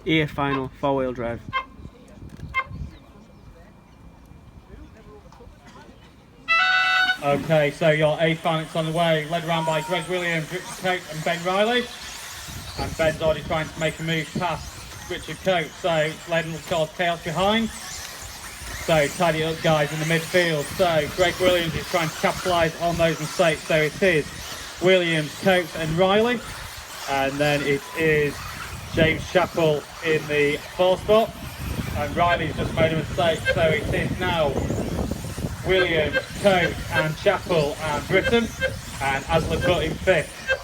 A final, 4-wheel drive. Okay, so your A final's on the way, led around by Greg Williams, Richard Coates and Ben Riley. And Ben's already trying to make a move past Richard Coates, so it's led and caused chaos behind. So tidy it up, guys, in the midfield. So Greg Williams is trying to capitalise on those mistakes. So it is Williams, Coates and Riley. And then it is James Chappell in the 4 spot. And Riley's just made a mistake, so it is now Williams, Coates and Chappell and Britton. And Aslan Butt in 5th.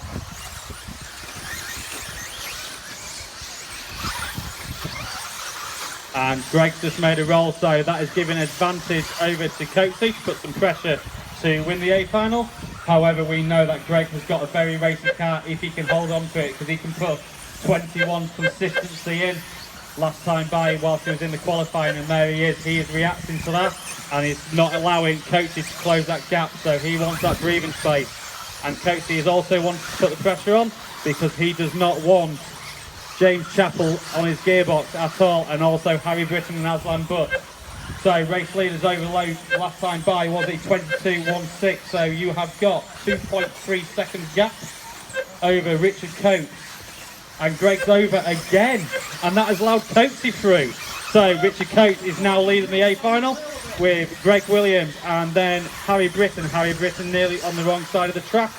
And Greg's just made a roll, so that is giving advantage over to Coatesy to put some pressure to win the A final. However, we know that Greg has got a very racing car if he can hold on to it, because he can put 21 consistency in last time by whilst he was in the qualifying, and there he is reacting to that, and he's not allowing Coatesy to close that gap, so he wants that breathing space. And Coatesy is also wanting to put the pressure on, because he does not want James Chappell on his gearbox at all, and also Harry Britton and Aslan Butt. So race leaders overload last time by was it 22.16, so you have got 2.3 seconds gap over Richard Coates, and Greg's over again, and that has allowed Coatesy through. So Richard Coates is now leading the A final with Greg Williams and then Harry Britton. Harry Britton nearly on the wrong side of the track,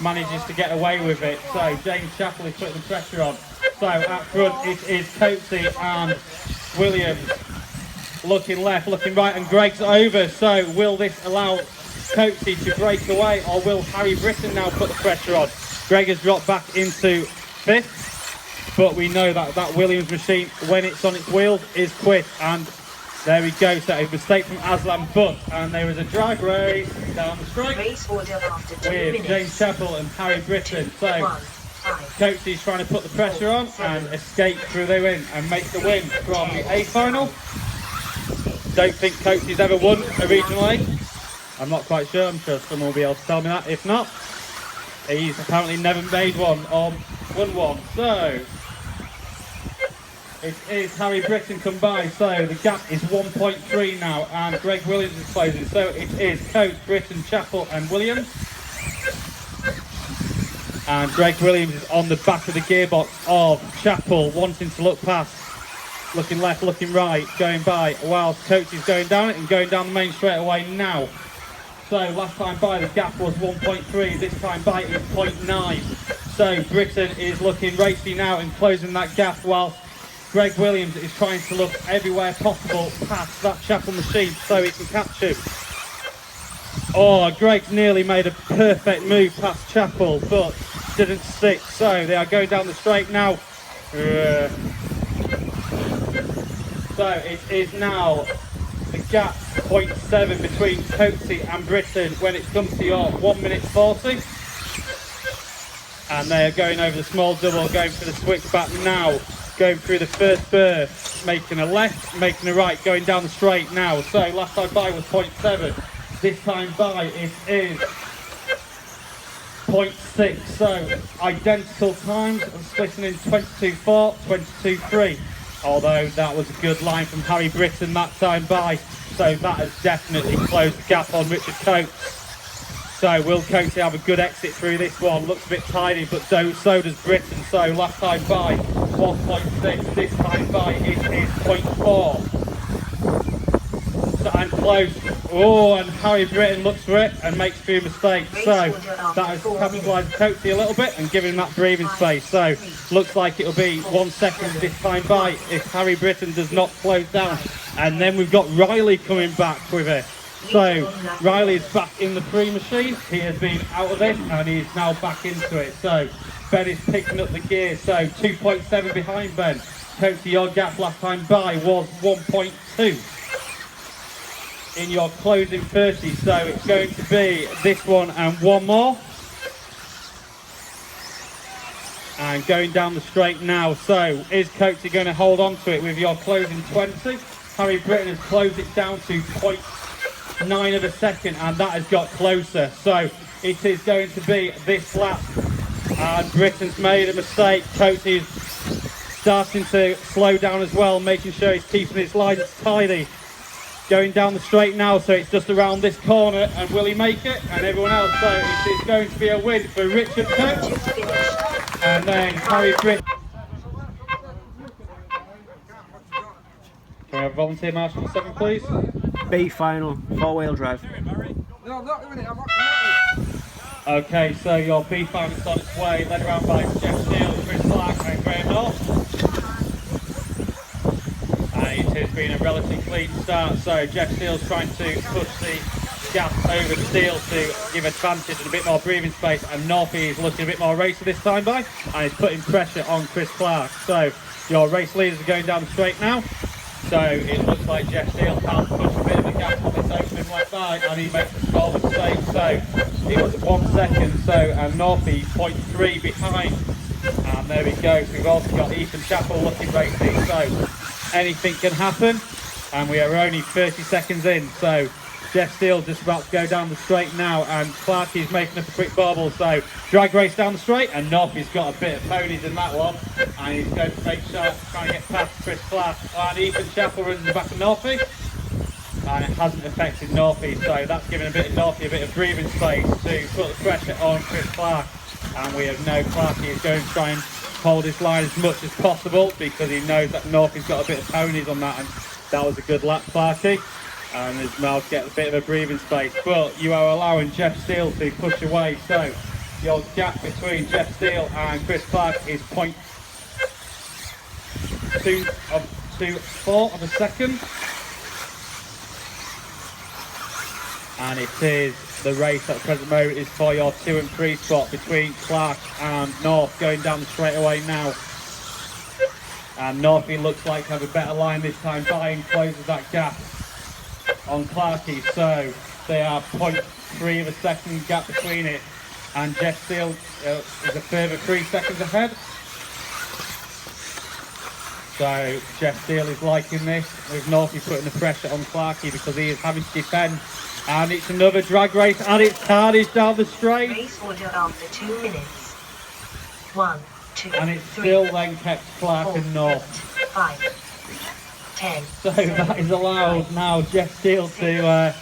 manages to get away with it. So James Chappell is putting the pressure on. So at front it is Coatesy and Williams, looking left, looking right, and Greg's over. So will this allow Coatesy to break away, or will Harry Britton now put the pressure on? Greg has dropped back into 5th, but we know that that Williams machine, when it's on its wheels, is quick. And there we go, so a mistake from Aslan Butt, and there is a drag race down the straight with James Chappell and Harry Britton. So Coatesy's trying to put the pressure on and escape through the win and make the win from the A final. Don't think Coatesy's ever won a regional A. I'm not quite sure, I'm sure someone will be able to tell me that. If not, he's apparently never made one or won one. So it is Harry Britton come by, so the gap is 1.3 now, and Greg Williams is closing. So it is Coates, Britton, Chappell and Williams. And Greg Williams is on the back of the gearbox of Chappell, wanting to look past, looking left, looking right, going by, whilst Coates is going down it and going down the main straight away now. So last time by the gap was 1.3, this time by is 0.9. So Britton is looking racy now and closing that gap, whilst Greg Williams is trying to look everywhere possible past that Chappell machine so he can catch him. Oh, Greg's nearly made a perfect move past Chappell, but didn't stick. So they are going down the straight now. So it is now the gap 0.7 between Coatesy and Britton when it comes to your 1 minute 40. And they are going over the small double, going for the switchback now, going through the first burst, making a left, making a right, going down the straight now. So last time by was 0.7. This time by it is 0.6, so identical times, and splitting in 22.4, 22.3. Although that was a good line from Harry Britton that time by, so that has definitely closed the gap on Richard Coates. So will Coatesy have a good exit through this one? Looks a bit tidy, but so does Britton. So last time by was 0.6, this time by it is 0.4. And close. Oh, and Harry Britton looks for it and makes a few mistakes. So that has capitalised Coatesy a little bit and given him that breathing space. So looks like it'll be 1 second this time by if Harry Britton does not close down. And then we've got Riley coming back with it. So Riley is back in the free machine. He has been out of it and he's now back into it. So Ben is picking up the gear. So 2.7 behind Ben. Coatesy, your gap last time by was 1.2. in your closing 30, so it's going to be this one and one more, and going down the straight now. So is Coatesy going to hold on to it with your closing 20? Harry Britton has closed it down to 0.9 of a second, and that has got closer. So it is going to be this lap, and Britton's made a mistake. Coatesy is starting to slow down as well, making sure he's keeping his lines tidy. Going down the straight now, so it's just around this corner, and will he make it? And everyone else, so it's going to be a win for Richard Coates. And then Harry Britt. Can we have volunteer marshal 7, please? B final, 4-wheel drive. No, I'm not doing it. I'm not Okay, so your B final is on its way, led around by Jeff Steele, Chris Clark and Graham North. And it has been a relatively clean start, so Jeff Steele's trying to push the gap over Steele to give advantage and a bit more breathing space, and Northie is looking a bit more racer this time by, and he's putting pressure on Chris Clark. So your race leaders are going down the straight now. So it looks like Jeff Steele can push a bit of a gap on this opening left side, and he makes a small mistake. So it was 1 second, so and Northie 0.3 behind. And there we go. So we've also got Ethan Chappell looking racing. So anything can happen, and we are only 30 seconds in. So Jeff Steele's just about to go down the straight now, and Clarkie's making up a quick bobble. So drag race down the straight, and Northie's got a bit of ponies in that one, and he's going to make sure trying to get past Chris Clark. And Ethan Chappell runs in the back of Northie, and it hasn't affected Northie, so that's giving a bit of Northie a bit of breathing space to put the pressure on Chris Clark. And we have no Clarkie is going to try and hold his line as much as possible, because he knows that Northie's got a bit of ponies on that, and that was a good lap, Clarkie. And is now to get a bit of a breathing space, but you are allowing Jeff Steele to push away. So your gap between Jeff Steele and Chris Clark is 0.24 of a second, and it is the race at the present moment is for your 2 and 3 spot between Clark and North, going down the straightaway now. And Northie looks like to have a better line this time by, and closes that gap on Clarkie, so they are 0.3 of a second gap between it, and Jeff Steele is a further 3 seconds ahead. So Jeff Steele is liking this, with Northie putting the pressure on Clarkie because he is having to defend. And it's another drag race, and it's carnage down the straight. Race order after 2 minutes. 1, 2, and it's 3, still then kept Clark 4, and North. 5, 10. So that is allowed now Jeff Steele to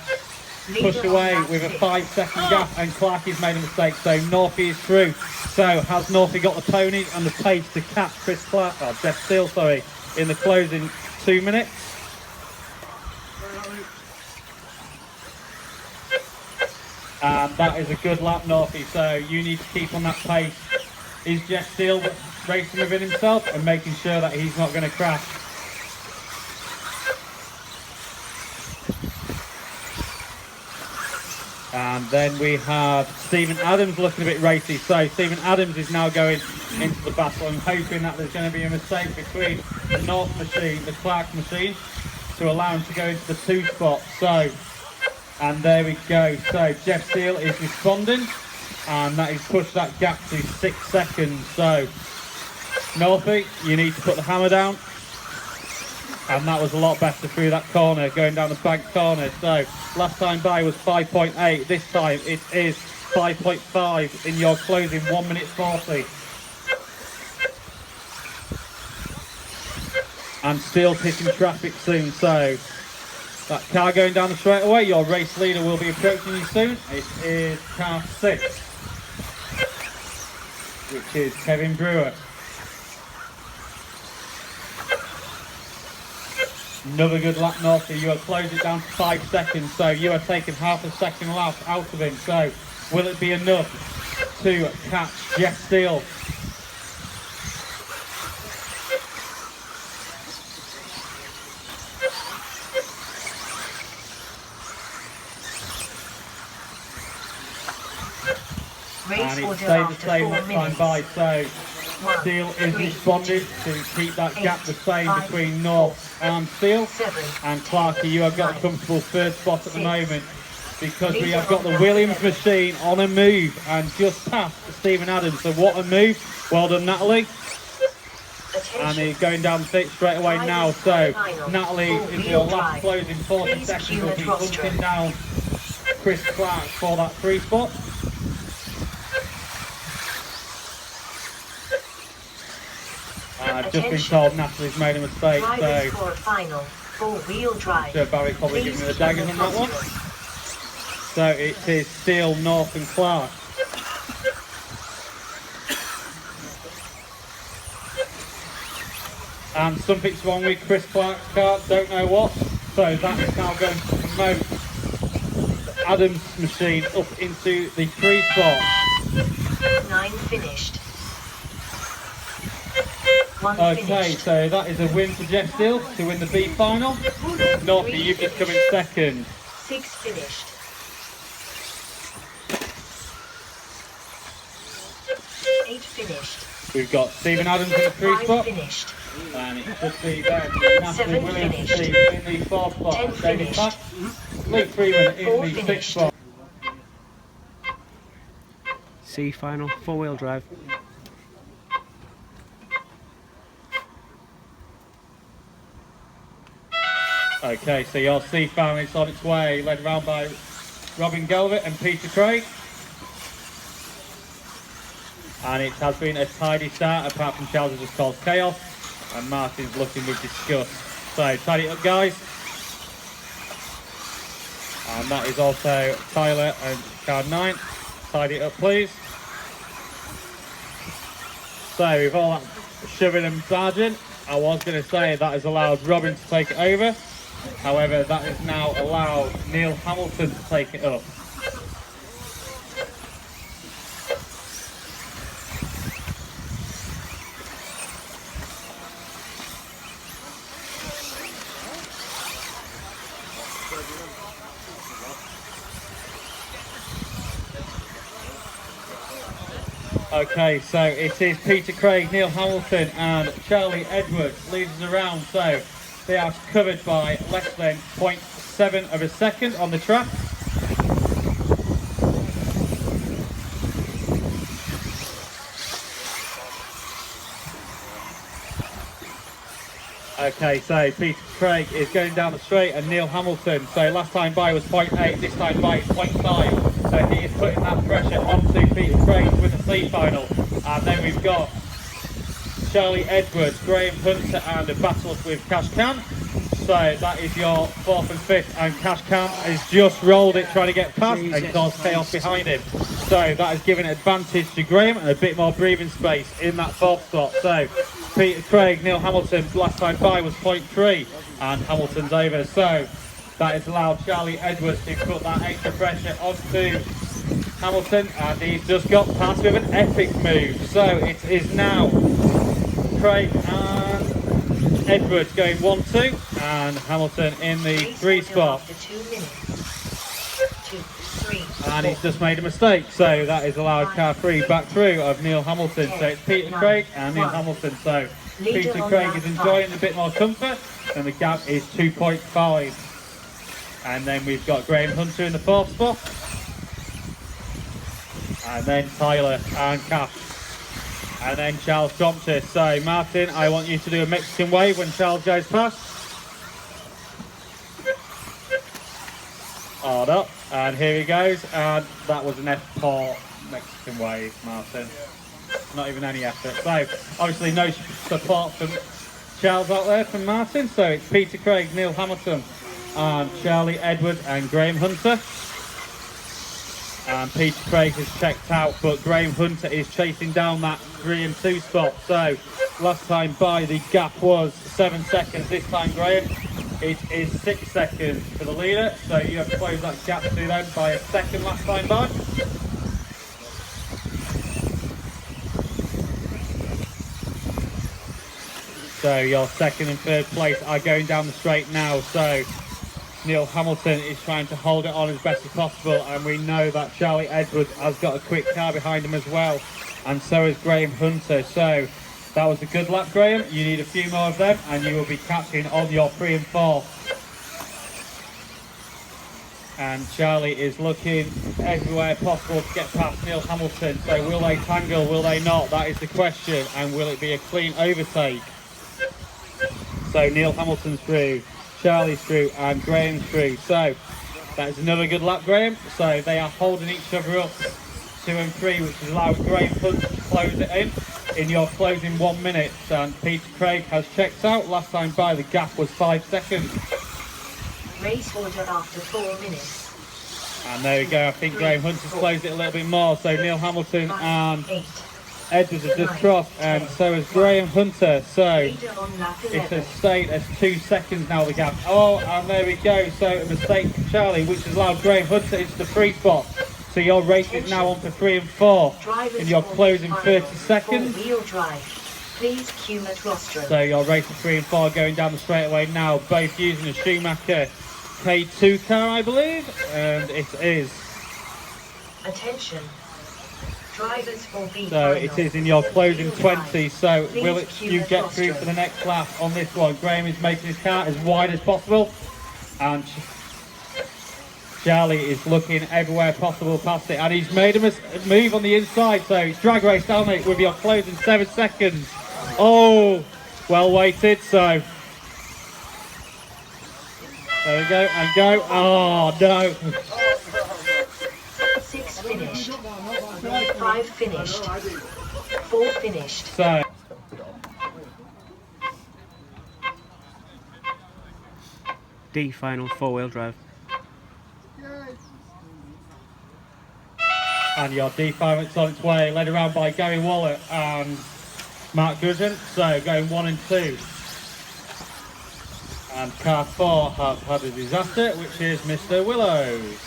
push away with a 5-second gap, and Clarkie's made a mistake, so Northie is through. So has Northie got the ponies and the pace to catch Chris Clark, or Jeff Steele, sorry, in the closing 2 minutes? And that is a good lap, Northie, so you need to keep on that pace. Is Jeff Steele racing within himself and making sure that he's not going to crash? And then we have Stephen Adams looking a bit racy. So Stephen Adams is now going into the battle. I'm hoping that there's going to be a mistake between the North machine, the Clark machine, to allow him to go into the 2 spot. So, and there we go. So Jeff Steele is responding, and that has pushed that gap to 6 seconds. So Northie, you need to put the hammer down. And that was a lot better through that corner, going down the bank corner. So last time by was 5.8. This time it is 5.5 in your closing 1 minute 40. And still hitting traffic soon. So that car going down the straightaway, your race leader will be approaching you soon. It is car 6, which is Kevin Brewer. Another good lap, Northie. You are closing it down to 5 seconds, so you are taking half a second lap out of him. So will it be enough to catch Jeff Steele? And it stayed the same that time by, so Steele is responding to keep that gap the same between North and Steele. And Clarkie, you have got a comfortable 3rd spot at the moment, because we have got the Williams machine on a move and just past Stephen Adams. So what a move. Well done, Natalie. And he's going down the straight away now. So Natalie, in your last closing 40 seconds, will be hunting down Chris Clark for that 3 spot. I've just been told Natalie's made a mistake, Drivers so for final four-wheel drive. sure Barry's probably giving me the Please daggers keep on that one. positive. So it is still North and Clark. And something's wrong with Chris Clark's car, don't know what. So that is now going to promote Adam's machine up into the 3 spot. 9 finished. 1 Okay, finished. so that is a win for Jeff Steele to win the B final. Northy, you've just come in second. 6 finished. 8 finished. We've got Stephen Adams in the 3 5 spot. finished. And it should be then 7 Natalie Williams finished. in the 4th spot. 10 And David finished. Pack, Luke Freeman in 4 the 6th finished. spot. C final, 4-wheel drive. Okay, so your C family is on its way, led around by Robin Gelvett and Peter Craig. And it has been a tidy start, apart from Charles has just caused chaos, and Martin's looking with disgust. So, tidy it up, guys. And that is also Tyler and card 9. Tidy it up, please. So, with all that shoving and barging, I was going to say that has allowed Robin to take it over. However, that has now allowed Neil Hamilton to take it up. Okay, so it is Peter Craig, Neil Hamilton and Charlie Edwards leads us around. So they are covered by less than 0.7 of a second on the track. Okay, so Peter Craig is going down the straight and Neil Hamilton, so last time by was 0.8, this time by is 0.5. So he is putting that pressure onto Peter Craig with the C final. And then we've got Charlie Edwards, Graham Hunter and a battle with Cash Can. So that is your 4th and 5th, and Cash Can has just rolled it trying to get past and caused chaos behind him. So that has given advantage to Graham and a bit more breathing space in that 4th spot. So Peter Craig, Neil Hamilton, last time by was 0.3 and Hamilton's over. So that has allowed Charlie Edwards to put that extra pressure onto Hamilton, and he's just got past with an epic move. So it is now Craig and Edwards going 1-2 and Hamilton in the 3 spot. After 2 minutes. 2, 3, And he's just made a mistake, so that is allowed car 3 back through of Neil Hamilton. So it's Peter Craig and Neil Hamilton. So Peter Craig is enjoying a bit more comfort, and the gap is 2.5. And then we've got Graham Hunter in the 4th spot. And then Tyler and Cash. And then Charles Crompton. So Martin, I want you to do a Mexican wave when Charles goes past. Hard up. And here he goes. And that was an F4 Mexican wave, Martin. Not even any effort. So obviously no support from Charles out there from Martin. So it's Peter Craig, Neil Hamilton and Charlie Edwards and Graham Hunter. And Peter Craig has checked out, but Graham Hunter is chasing down that 3 and 2 spot. So last time by the gap was 7 seconds. This time, Graham, it is 6 seconds for the leader. So you have closed that gap to them by a second last time by. So your 2nd and 3rd place are going down the straight now. So Neil Hamilton is trying to hold it on as best as possible, and we know that Charlie Edwards has got a quick car behind him as well, and so is Graham Hunter. So that was a good lap, Graham. You need a few more of them and you will be catching on your 3 and 4. And Charlie is looking everywhere possible to get past Neil Hamilton. So will they tangle, will they not? That is the question. And will it be a clean overtake? So Neil Hamilton's through, Charlie's through and Graham's through. So that is another good lap, Graham. So they are holding each other up 2 and 3, which is allowing Graham Hunt to close it in. in your closing 1 minute, and Peter Craig has checked out. Last time by, the gap was 5 seconds. Race order after 4 minutes. And there we go. I think Graham Hunter's closed it a little bit more. So Neil Hamilton and 8. Edwards have just crossed, and so has Graham Hunter. So Leader on lap it 11. has stayed as 2 seconds now, the gap. Oh, and there we go. So a mistake from Charlie, which has allowed Graham Hunter into the free spot. So your race is now on for 3 and 4 Drivers in your for closing final 30 seconds. Four-wheel drive. Please cue at rostrum. So your race of 3 and 4 going down the straightaway now, both using a Schumacher K2 car, I believe, and it is. Attention. Drivers for B So final. it is in your closing Four-wheel 20. drive. So Please will cue you at get through rostrum. for the next lap on this one? Graham is making his car as wide as possible, and Charlie is looking everywhere possible past it, and he's made a move on the inside. So it's drag race down it with your closing 7 seconds. Oh, well weighted. So there we go, and go. Oh no. 6 finished. 5 finished. 4 finished. So D final 4-wheel drive. and your D5 it's on its way, led around by Gary Waller and Mark Gudgeon. So going 1 and 2. And car 4 has had a disaster, which is Mr. Willows.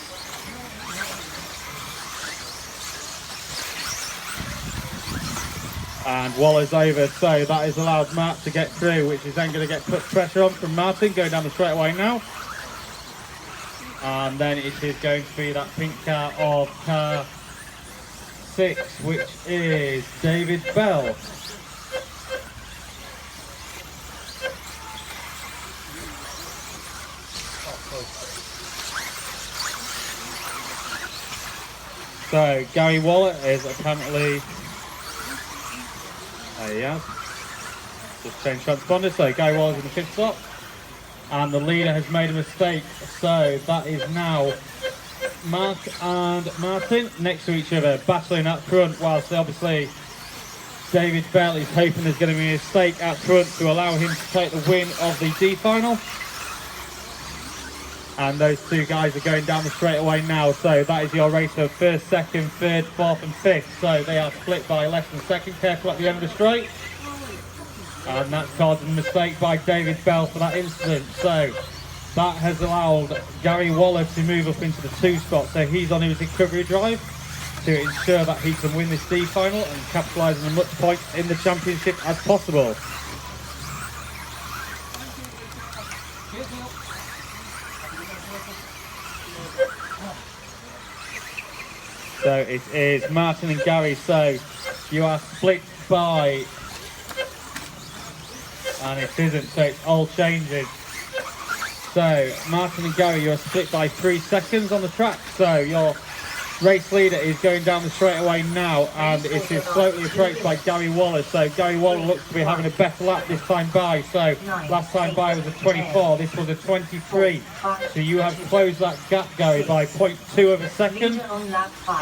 And Waller's over, so that has allowed Matt to get through, which is then going to get put pressure on from Martin, going down the straightaway now. And then it is going to be that pink car of car 6, which is David Bell. So Gary Waller is apparently, there he has, just changed transponder. So Gary Waller's in the 5th slot, and the leader has made a mistake. So that is now Mark and Martin next to each other, battling up front, whilst obviously David Bell is hoping there's going to be a mistake at front to allow him to take the win of the D final. And those two guys are going down the straightaway now. So that is your race of 1st, 2nd, 3rd, 4th and 5th. So they are split by less than a second. Careful at the end of the straight. And that's caused a mistake by David Bell for that incident. So that has allowed Gary Waller to move up into the 2 spot. So he's on his recovery drive to ensure that he can win this D final and capitalise on as much points in the championship as possible. So it is Martin and Gary, so you are split by, and it isn't, so it's all changing. So Martin and Gary, you are split by 3 seconds on the track, so your race leader is going down the straightaway now, and it is slowly approached by Gary Waller. So Gary Waller looks to be having a better lap this time by. So last time by was a 24, this was a 23. So you have closed that gap, Gary, by 0.2 of a second,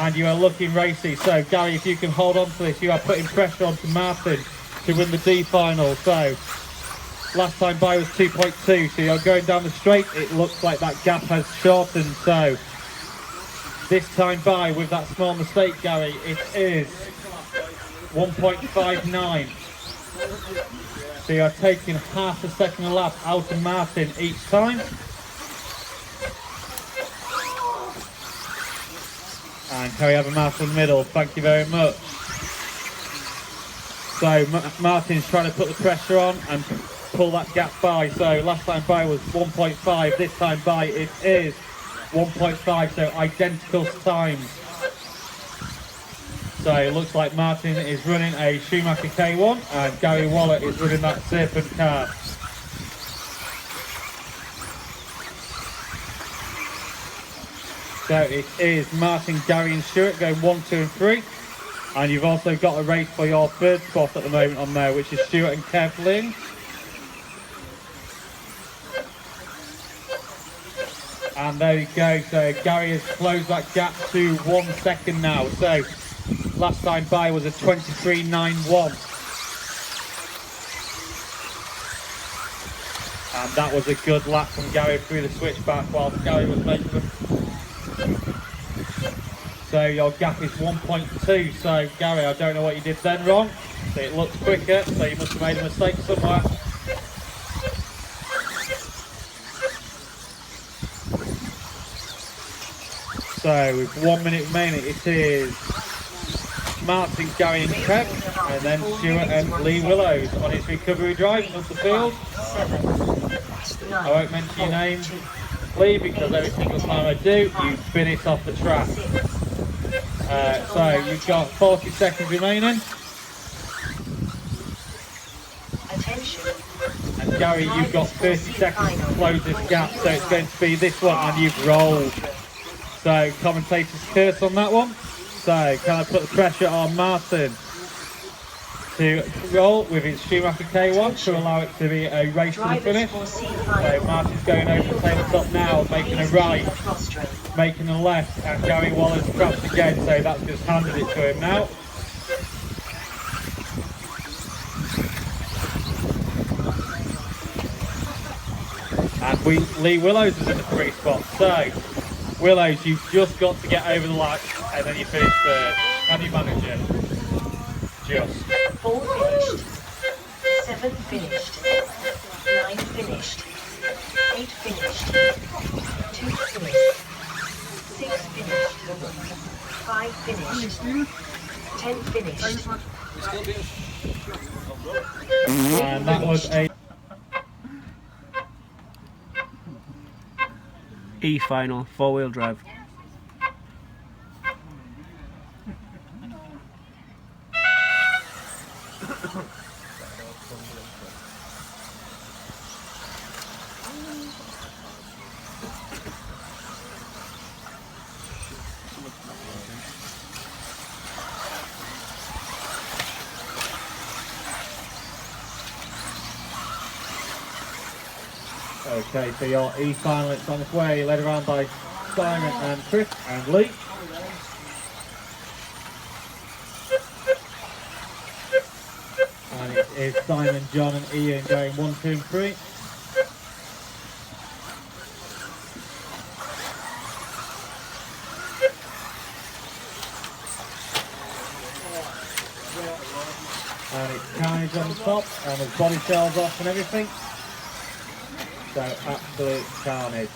and you are looking racy. So Gary, if you can hold on to this, you are putting pressure onto Martin to win the D final. So last time by was 2.2, so you're going down the straight. It looks like that gap has shortened. So this time by, with that small mistake, Gary, it is 1.59. So you're taking half a second a lap out of Martin each time. And can we have a Martin in the middle? Thank you very much. So Martin's trying to put the pressure on and pull that gap by. So last time by was 1.5, this time by it is 1.5, so identical times. So it looks like Martin is running a Schumacher K1 and Gary Waller is running that Serpent car. So it is Martin, Gary and Stuart going 1, 2 and 3. And you've also got a race for your 3rd spot at the moment on there, which is Stuart and Kev Lynn. And there you go, so Gary has closed that gap to 1 second now. So last time by was a 23.91. And that was a good lap from Gary through the switchback while Gary was making them. So your gap is 1.2. So Gary, I don't know what you did then wrong. So it looks quicker, so you must have made a mistake somewhere. So with 1 minute remaining, it is Martin, Gary and Trev, and then Stuart and Lee Willows on his recovery drive of the field. I won't mention your name, Lee, because every single time I do, you finish off the track. So you've got 40 seconds remaining. And Gary, you've got 30 seconds to close this gap, so it's going to be this one, and you've rolled. So commentators curse on that one. So can I put the pressure on Martin to roll with his Schumacher K1 to allow it to be a race to the finish? So Martin's going over the tabletop now, making a right, making a left, and Gary Waller's crashed again, so that's just handed it to him now. And Lee Willows is in the free spot. So Willows, you've just got to get over the line and then you finish third. Can you manage it? Just. 4 finished. 7 finished. 9 finished. 8 finished. 2 finished. 6 finished. 5 finished. 10 finished. And that was a E final, 4-wheel drive. Okay, so your E-final, it's on its way, led around by Simon and Chris and Lee. And it is Simon, John and Ian going 1, 2 and 3. And it's carnage on the top, and there's body shells off and everything. So absolute carnage.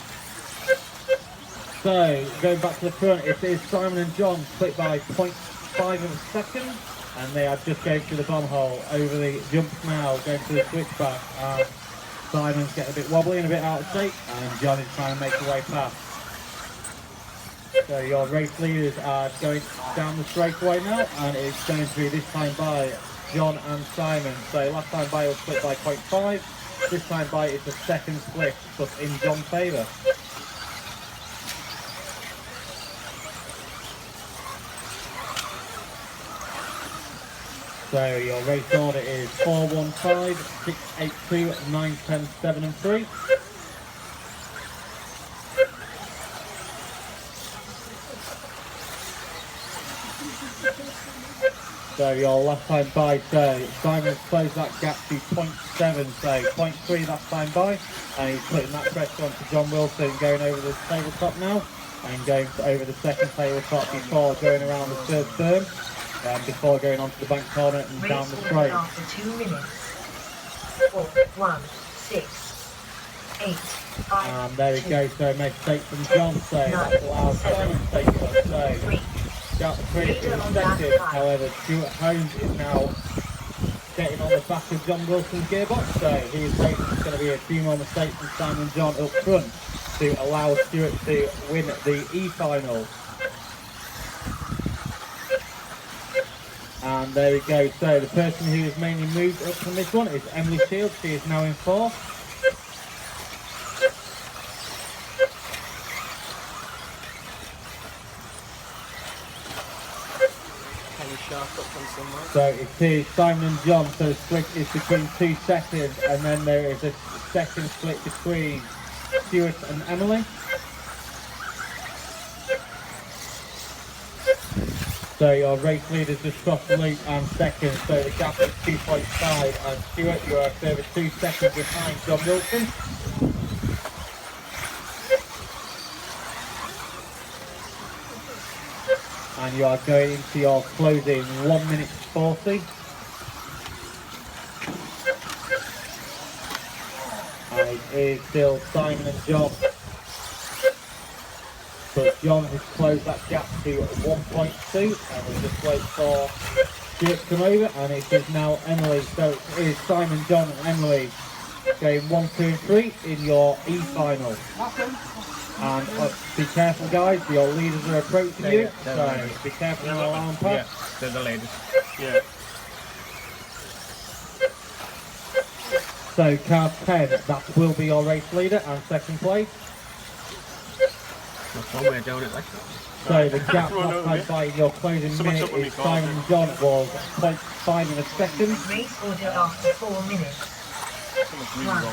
So going back to the front, it is Simon and John split by 0.5 of a second, and they are just going through the bomb hole over the jump now, going to the switchback. Simon's getting a bit wobbly and a bit out of shape, and John is trying to make the way past. So your race leaders are going down the straightaway now, and it's going to be this time by John and Simon. So last time by was split by 0.5. This time by it's a second split, but in John's favour. So your race order is 415, 682, 9, 10, 7 and 3. So your last time by, so Simon's closed that gap to 0.7, so 0.3 last time by, and he's putting that pressure onto John Wilson, going over the tabletop now, and going over the second tabletop before going around the third turn, before going onto the bank corner and down the straight. After 2 minutes. 4, 1, 6, 8, 5, and there we go, so a mistake from John, so that's allowed Simon to take it, so got the credit for the second. However, Stuart Holmes is now getting on the back of John Wilson's gearbox, so he is hoping there's going to be a few more mistakes from Simon and John up front to allow Stuart to win the E-final. And there we go, so the person who has mainly moved up from this one is Emily Shields. She is now in fourth. So it is Simon and John, so the split is between 2 seconds, and then there is a second split between Stuart and Emily. So your race leaders just crossed the loop and second, so the gap is 2.5, and Stuart, you are over 2 seconds behind John Wilson. And you are going into your closing 1 minute 40. And it is still Simon and John. But John has closed that gap to 1.2, and we'll just wait for Stuart to come over, and it is now Emily. So it is Simon, John and Emily going 1, 2 and 3 in your E final. And be careful guys, your leaders are approaching you, so be careful on the alarm pad. Yeah, they're the leaders. Yeah. So car 10, that will be your race leader and second place. That's one way of doing it, like. So the gap occupied by your closing minute is Simon and John was 0.5 in a second. Race order after 4 minutes. 1,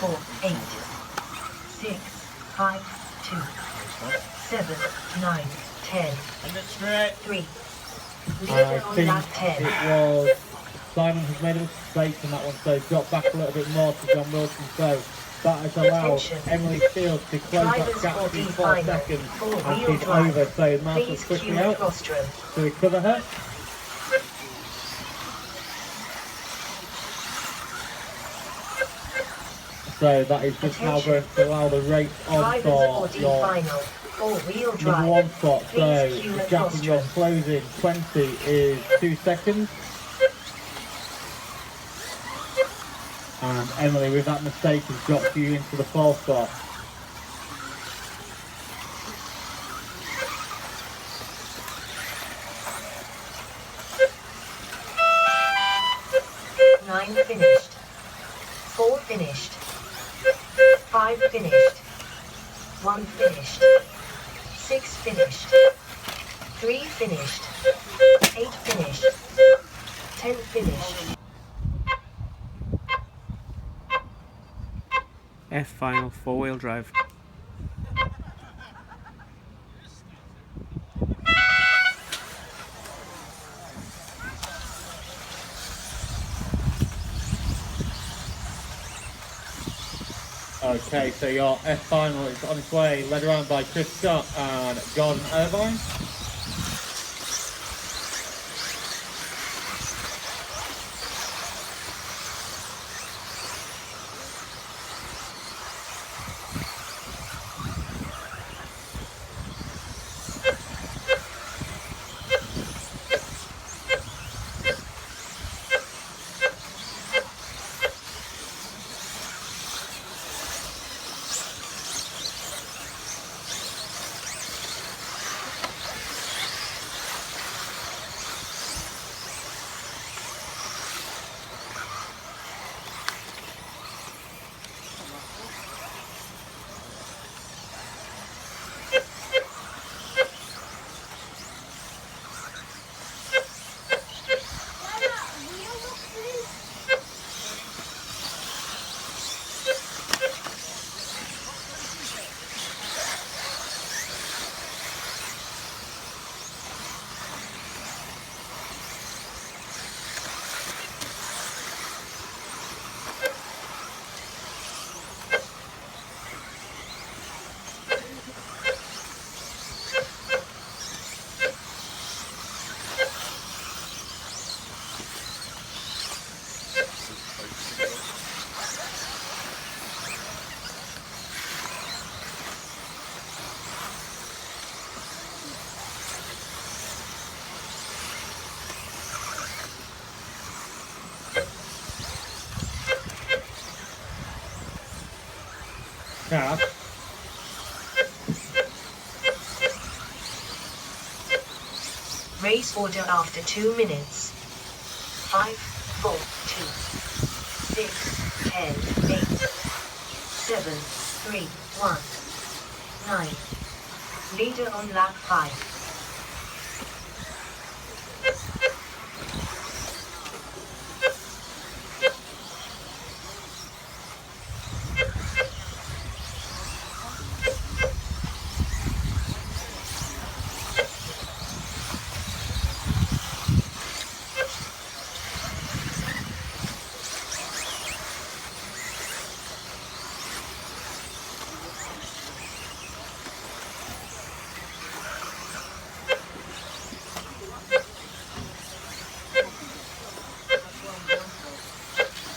4, 8, 6, 5, 2, 7, 9, 10, 3. I Leader on think lap 10. it was Simon has made a mistake on that one, so drop back a little bit more to John Wilson. So that has allowed Emily Fields to close that gap to 4 seconds, and she's over. So Martha's Please quickly cue out rostrum. to recover her. So that is just now going to allow the race on Drivers for for your final. 4-wheel number drive. 1 spot. So Please cue the gap in your closing 20 is 2 seconds. And Emily, with that mistake, has dropped you into the 4th spot. Nine finished. 4 finished. 5 finished. 1 finished. 6 finished. 3 finished. 8 finished. 10 finished. F final, 4-wheel drive. Okay, so your F final is on its way, led around by Chris Scott and Gordon Irvine. Cab. Race order after 2 minutes. 5, 4, 2, 6, 10, 8, 7, 3, 1, 9. Leader on lap 5.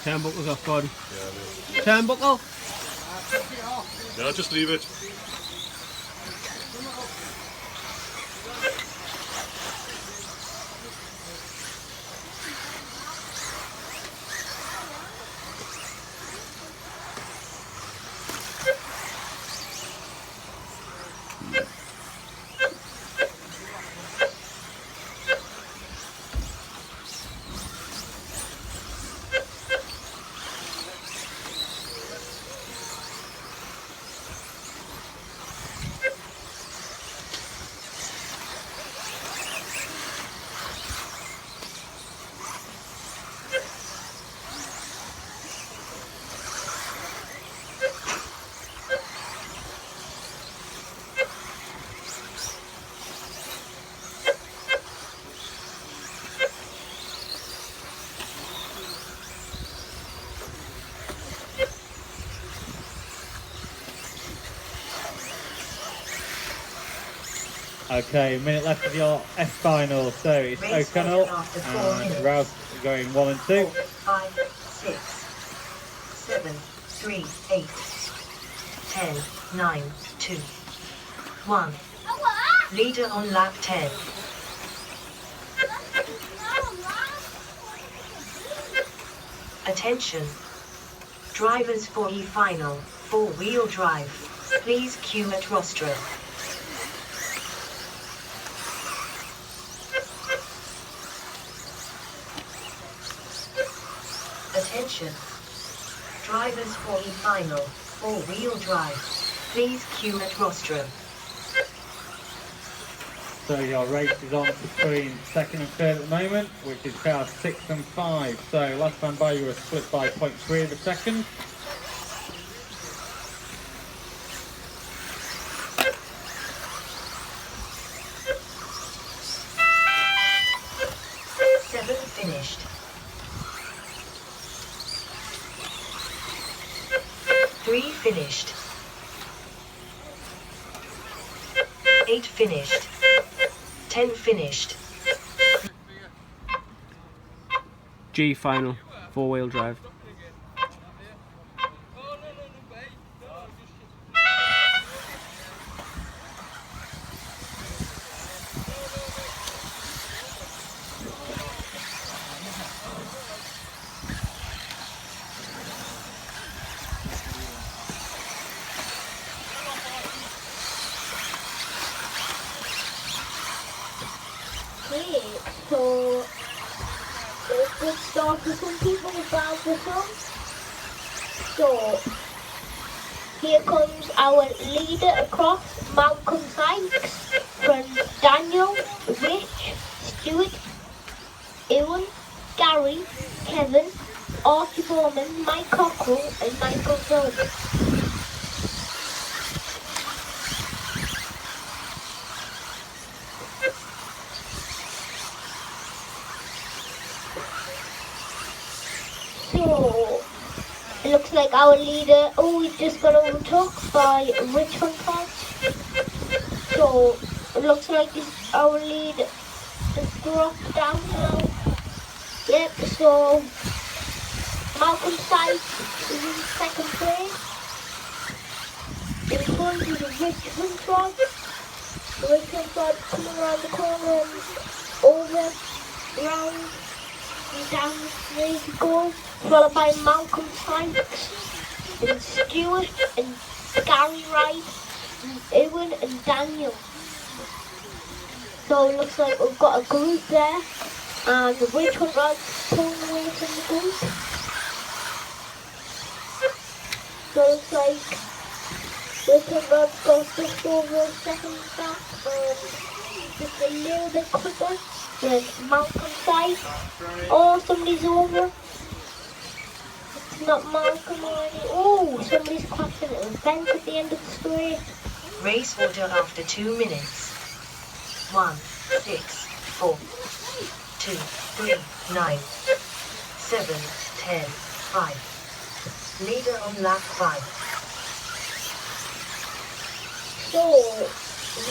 Turnbuckle's off, Gordon. Yeah, Turnbuckle! no, just leave it. Okay, a minute left of your F final. So it's Race O'Connell after 4 and minutes. Rouse going 1 and 2. 4, 5, 6, 7, 3, 8, 10, 9, 2, 1. Leader on lap 10. Attention. Drivers for E-Final, 4-wheel drive. Please queue at rostrum. Attention. Drivers for E-Final, 4-wheel drive. Please queue at rostrum. So your race is on between second and third at the moment, which is cars 6 and 5. So last time by you were split by 0.3 of a second. Finished. 3 finished. 8 finished. 10 finished. G final, 4-wheel drive. Okay, so it's a good start for some people about this one. So here comes our leader across, Malcolm Sykes, from Daniel, Rich, Stuart, Ewan, Gary, Kevin, Archie Bowman, Mike Cockrell and Michael Phillips. So, it looks like our leader, we just got overtook by Rich Hunters. So, it looks like our lead has dropped down now. Yep, so Malcolm Sykes is in second place. In front is Rich Hunters. Rich Hunters coming around the corner and over, round, and down the straight he goes. Followed by Malcolm Sykes and Stuart and Gary Wright and Ewan and Daniel. So it looks like we've got a group there and the Rich Hunters pulling away from the group. So it looks like Rich Hunters got just over a second back and just a little bit quicker than Malcolm Sykes. Oh, somebody's over. Not Malcolm already. Oh, somebody's crashing at a vent at the end of the straight. Race order after 2 minutes. 1, 6, 4, 2, 3, 9, 7, 10, 5. Leader on lap 5. So,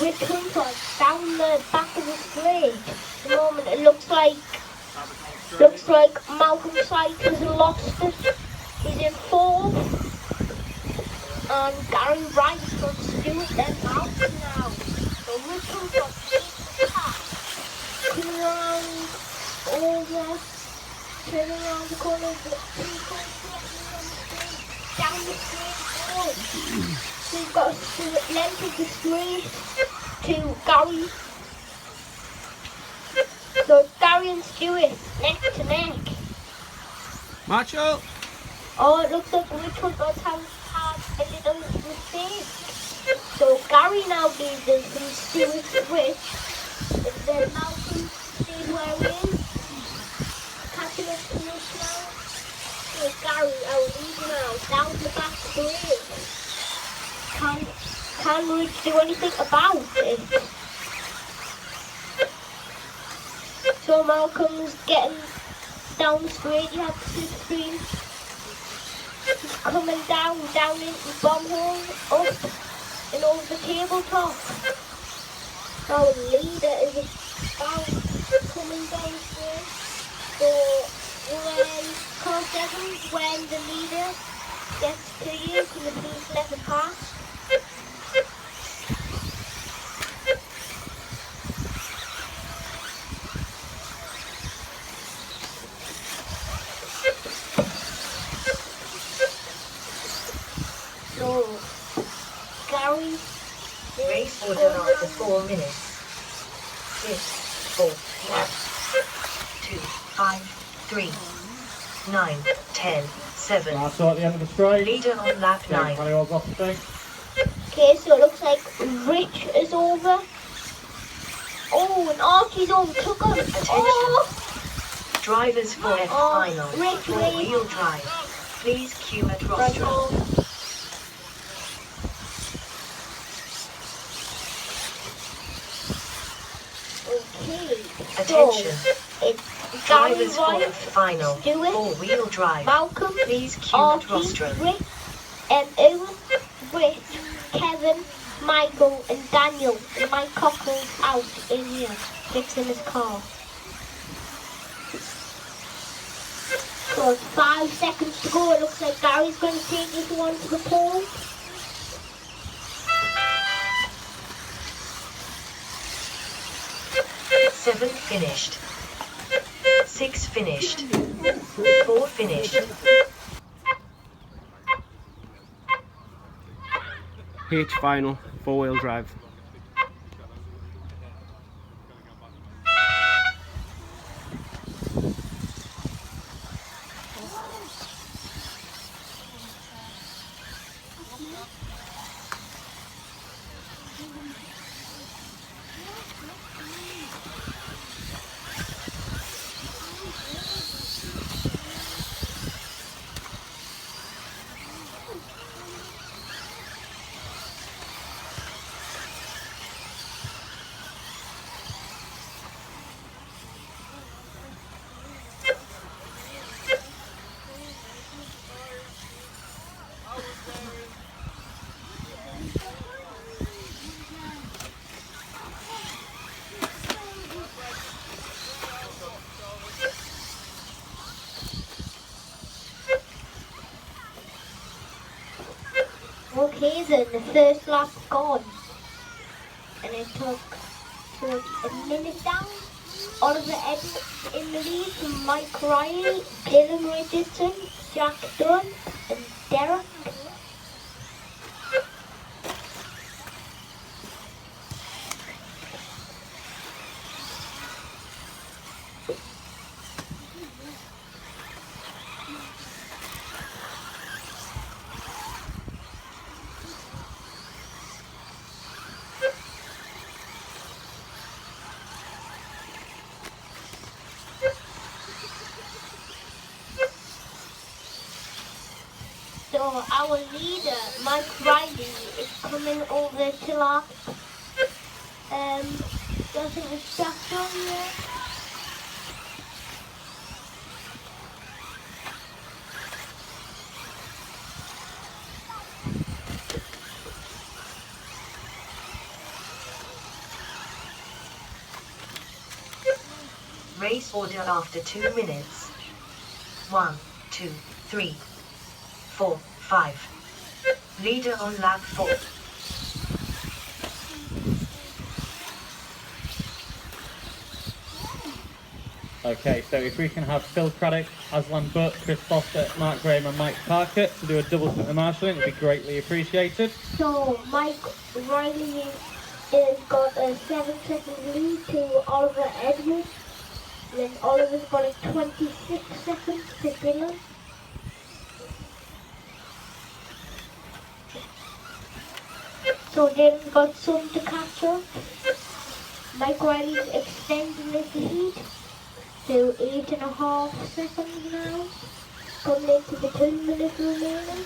Rich Hunter down the back of the straight. At the moment, it looks like Looks like Malcolm Sykes has lost it. He's in fourth. And Gary Rice got Stewart then out now. So Richard got the pass. Coming around over. Turning around the corner. Down the straight. Oh. So he's got Stewart length of the straight to Gary. So Gary and Stewart neck to neck. Macho! Oh, it looks like Richard does have a little mistake. So Gary now leads us from Stewart Rich. And then Malcolm stays where he is. Catching up to us now. So Gary our leader now, down the back straight. Can Rich do anything about it? So Malcolm's getting down straight, you have to see the screen. He's coming down into the bomb hole, up and over the tabletop. Our leader is about coming down straight. So when count seconds, when the leader gets to you, can you please let it pass? So, Gary, Race order after 4 minutes. 6, 4, 2, 5, 3, 9, 10, 7. Last shot at the end of the straight. Leader on lap Yeah, 9. Paddy was off the thing. okay, so it looks like Rich is over. Oh, and Archie's overtook him. Attention. Oh, Drivers for F final. Rick, 4-wheel drive. Please queue at right rostrum. on. Okay, Attention. so it's Gary Drivers for Rice, F final. Stewart, 4-wheel drive. Malcolm, Please queue at Archie, rostrum. Rick, Owen, Rich, Kevin, Michael, and Daniel. And Mike Cockle's out in here, fixing his car. So it's 5 seconds to go. It looks like Gary's going to take this one to the pole. Seven finished. 6 finished. 4 finished. H final, 4-wheel drive. Okay then, the first lap gone. And it took a minute down. Oliver Edwards in the lead from Mike Riley, Dylan Richardson, Jack Dunn, and Derek. So our leader, Mike Riley, is coming over to lap. Doesn't distract on yet. Race Race order after 2 minutes. 1, 2, 3, 4, 5. Leader on lap 4. Okay, so if we can have Phil Craddock, Aslan Butt, Chris Foster, Mark Graham and Mike Parker to do a double sprint of marshalling, it would be greatly appreciated. So Mike Riley has got a 7-second lead to Oliver Edwards. Then Oliver's got a 26 seconds to Dylan. So Dylan's got some to catch up. Mike Riley's extending his lead to 8.5 seconds now. Coming into the 2 minutes remaining.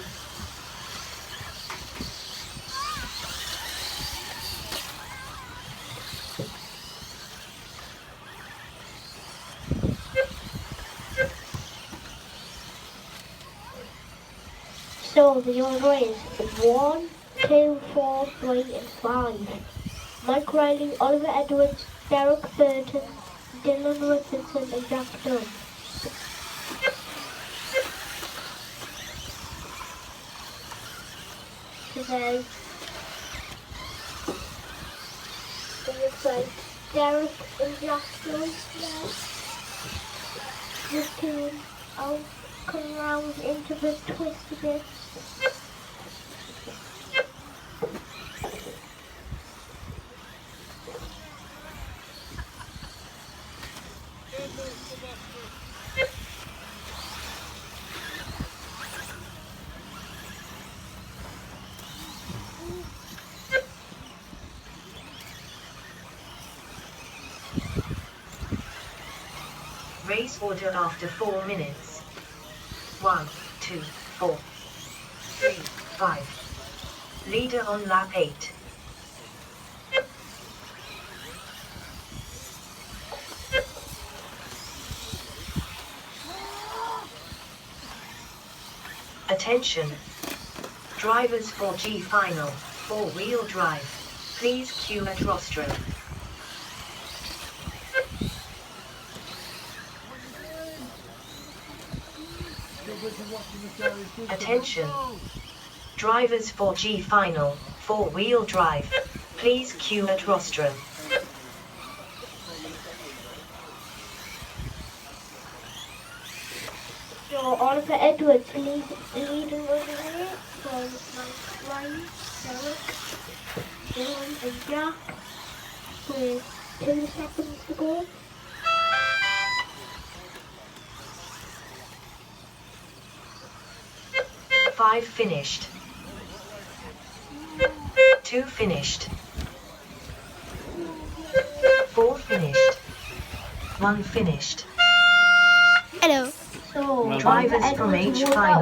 So the order is 1, 2, 4, 3 and 5. Mike Riley, Oliver Edwards, Derek Burton, Dylan Richardson and Jack Dunn. Today, it looks like Derek and Jack Dunn now. Just come around into the twist again. Race order after 4 minutes. 1, 2, 4, 3, 5. Leader on lap 8. Attention. Drivers for G final, 4-wheel drive. Please queue at rostrum. Attention. Drivers for G final, 4-wheel drive. Please queue at rostrum. So Oliver Edwards leading over here from Mike Riley, Derek, Dylan and Jack with 2 seconds to go. Five finished. 2 finished. 4 finished. 1 finished. So Well, Drivers from H final.